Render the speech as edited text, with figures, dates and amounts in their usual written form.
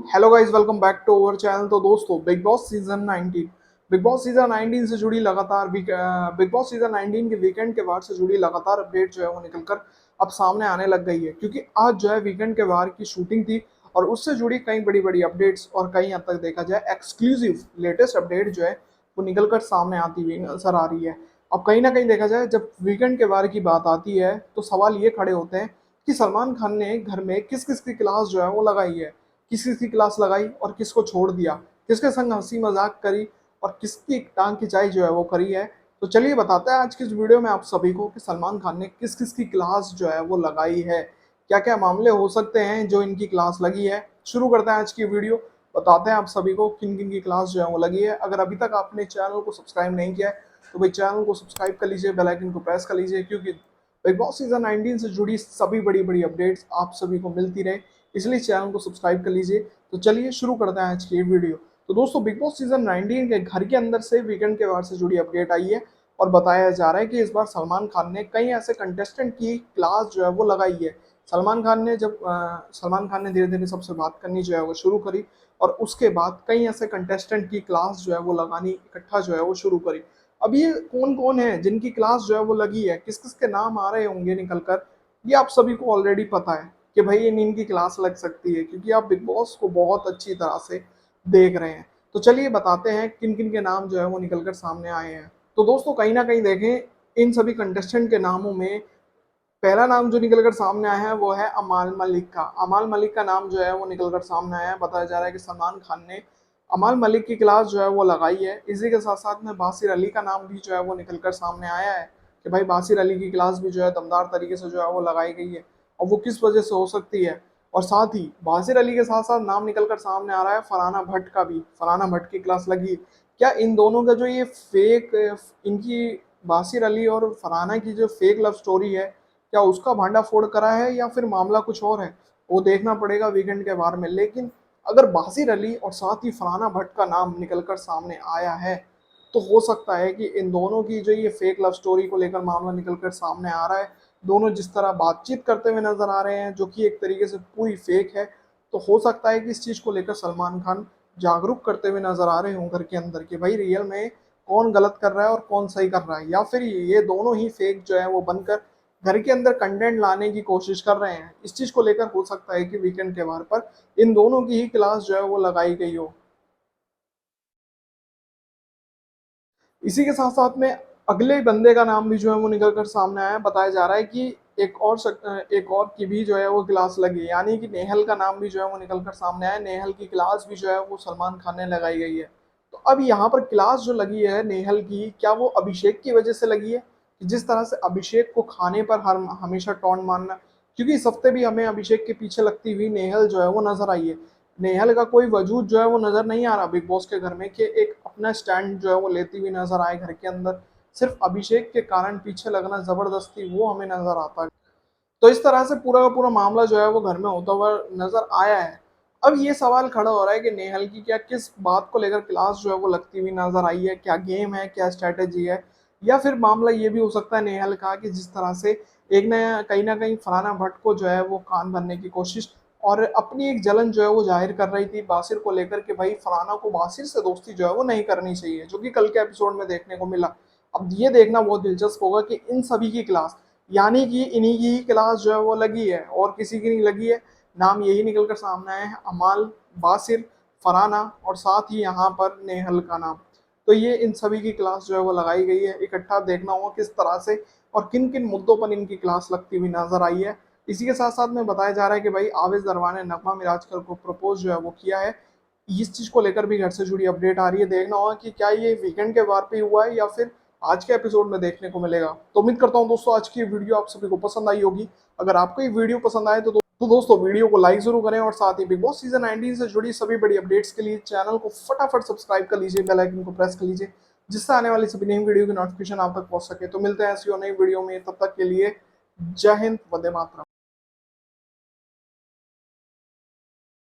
Hello guys, welcome back to our channel. तो दोस्तों, big boss season 19 से जुड़ी लगातार बिग बॉस सीजन 19 के वीकेंड के वार से जुड़ी लगातार अपडेट जो है वो निकलकर अब सामने आने लग गई है, क्योंकि आज जो है वीकेंड के वार की शूटिंग थी और उससे जुड़ी कई बड़ी बड़ी अपडेट्स और कई हद तक देखा जाए एक्सक्लूसिव लेटेस्ट अपडेट जो है वो निकलकर सामने आती हुई नजर आ रही है। अब कहीं ना कहीं देखा जाए, जब वीकेंड के वार की बात आती है तो सवाल ये खड़े होते हैं कि सलमान खान ने घर में किस किस की क्लास जो है वो लगाई है, किस किस की क्लास लगाई और किसको छोड़ दिया, किसके संग हंसी मजाक करी और किसकी टांग खिंचाई जो है वो करी है। तो चलिए बताते हैं आज की इस वीडियो में आप सभी को कि सलमान खान ने किस किस की क्लास जो है वो लगाई है, क्या क्या मामले हो सकते हैं जो इनकी क्लास लगी है। शुरू करते हैं आज की वीडियो, बताते हैं आप सभी को किन किन की क्लास जो है वो लगी है। अगर अभी तक आपने चैनल को सब्सक्राइब नहीं किया है तो भाई चैनल को सब्सक्राइब कर लीजिए, बेल आइकन को प्रेस कर लीजिए, क्योंकि बिग बॉस सीजन 19 से जुड़ी सभी बड़ी बड़ी अपडेट्स आप सभी को मिलती रहे, इसलिए चैनल को सब्सक्राइब कर लीजिए। तो चलिए शुरू करते हैं आज की ये वीडियो। तो दोस्तों, बिग बॉस सीजन 19 के घर के अंदर से वीकेंड के वार से जुड़ी अपडेट आई है और बताया जा रहा है कि इस बार सलमान खान ने कई ऐसे कंटेस्टेंट की क्लास जो है वो लगाई है। सलमान खान ने धीरे धीरे सबसे बात करनी जो है वो शुरू करी और उसके बाद कई ऐसे कंटेस्टेंट की क्लास जो है वो लगानी इकट्ठा जो है वो शुरू करी। अब ये कौन कौन है जिनकी क्लास जो है वो लगी है, किस किस के नाम आ रहे होंगे निकल कर, ये आप सभी को ऑलरेडी पता है कि भाई इनकी क्लास लग सकती है, क्योंकि आप बिग बॉस को बहुत अच्छी तरह से देख रहे हैं। तो चलिए बताते हैं किन किन के नाम जो है वो निकल कर सामने आए हैं। तो दोस्तों, कहीं ना कहीं देखें, इन सभी कंटेस्टेंट के नामों में पहला नाम जो निकल कर सामने आया है वो है अमाल मलिक का। अमाल मलिक का नाम जो है वो निकल कर सामने आया है। बताया जा रहा है कि सलमान खान ने अमाल मलिक की क्लास जो है वो लगाई है। इसी के साथ साथ में बासिर अली का नाम भी जो है वो निकल कर सामने आया है कि भाई बासिर अली की क्लास भी जो है दमदार तरीके से जो है वो लगाई गई है और वो किस वजह से हो सकती है। और साथ ही बासिर अली के साथ साथ नाम निकल कर सामने आ रहा है फरहाना भट्ट का भी। फरहाना भट्ट की क्लास लगी। क्या इन दोनों का जो ये फेक इनकी बासिर अली और फरहाना की जो फेक लव स्टोरी है, क्या उसका भांडाफोड़ करा है या फिर मामला कुछ और है, वो देखना पड़ेगा वीकेंड के बारे में। लेकिन अगर बासिर अली और साथ ही फरहाना भट्ट का नाम निकलकर सामने आया है तो हो सकता है कि इन दोनों की जो ये फेक लव स्टोरी को लेकर मामला निकलकर सामने आ रहा है, दोनों जिस तरह बातचीत करते हुए नजर आ रहे हैं जो कि एक तरीके से पूरी फेक है, तो हो सकता है कि इस चीज को लेकर सलमान खान जागरूक करते हुए नजर आ रहे हों घर के अंदर कि भाई रियल में कौन गलत कर रहा है और कौन सही कर रहा है, या फिर ये दोनों ही फेक जो है वो बनकर घर के अंदर कंटेंट लाने की कोशिश कर रहे हैं। इस चीज को लेकर हो सकता है कि वीकेंड के वार पर इन दोनों की ही क्लास जो है वो लगाई गई हो। इसी के साथ साथ में अगले बंदे का नाम भी जो है वो निकल कर सामने आया है। बताया जा रहा है कि एक और की भी जो है वो क्लास लगी है, यानी कि नेहल का नाम भी जो है वो निकल कर सामने आया है। नेहल की क्लास भी जो है वो सलमान खान ने लगाई गई है। तो अब यहाँ पर क्लास जो लगी है नेहल की, क्या वो अभिषेक की वजह से लगी है कि जिस तरह से अभिषेक को खाने पर हर हमेशा टॉन्ट मारना, क्योंकि इस हफ्ते भी हमें अभिषेक के पीछे लगती हुई नेहल जो है वो नजर आई है। नेहल का कोई वजूद जो है वो नजर नहीं आ रहा बिग बॉस के घर में कि एक अपना स्टैंड जो है वो लेती हुई नजर आए घर के अंदर। सिर्फ अभिषेक के कारण पीछे लगना जबरदस्ती वो हमें नजर आता है। तो इस तरह से पूरा का पूरा मामला जो है वो घर में होता हुआ नजर आया है। अब ये सवाल खड़ा हो रहा है कि नेहल की क्या किस बात को लेकर क्लास जो है वो लगती हुई नजर आई है, क्या गेम है, क्या स्ट्रेटेजी है, या फिर मामला ये भी हो सकता है नेहल का कि जिस तरह से एक ना कहीं फरहाना भट्ट को जो है वो कान भरने की कोशिश और अपनी एक जलन जो है वो जाहिर कर रही थी बासिर को लेकर कि भाई फरहाना को बासिर से दोस्ती जो है वो नहीं करनी चाहिए, जो कि कल के एपिसोड में देखने को मिला। अब ये देखना बहुत दिलचस्प होगा कि इन सभी की क्लास, यानी कि इन्हीं की ही क्लास जो है वो लगी है और किसी की नहीं लगी है। नाम यही निकल कर सामने आए हैं, अमाल, बासिर, फराना और साथ ही यहाँ पर नेहल का नाम। तो ये इन सभी की क्लास जो है वो लगाई गई है। इकट्ठा देखना होगा किस तरह से और किन किन मुद्दों पर इनकी क्लास लगती हुई नजर आई है। इसी के साथ साथ में बताया जा रहा है कि भाई आवेश दरवान ने नगमा मिराजकर को प्रपोज जो है वो किया है। इस चीज को लेकर भी घर से जुड़ी अपडेट आ रही है। देखना होगा कि क्या ये वीकेंड के वार पे हुआ है या फिर आज के एपिसोड में देखने को मिलेगा। तो उम्मीद करता हूँ दोस्तों आज की वीडियो आप सभी को पसंद आई होगी। अगर आपको ये वीडियो पसंद आए तो दोस्तों वीडियो को लाइक जरूर करें और साथ ही बिग बॉस सीजन 19 से जुड़ी सभी बड़ी अपडेट्स के लिए चैनल को फटाफट सब्सक्राइब कर लीजिए, बेल आइकन को प्रेस कर लीजिए, जिससे आने वाली सभी नई वीडियो की नोटिफिकेशन आप तक पहुंच सके। तो मिलते हैं ऐसी और नई वीडियो में, तब तक के लिए जय हिंद, वंदे मातरम।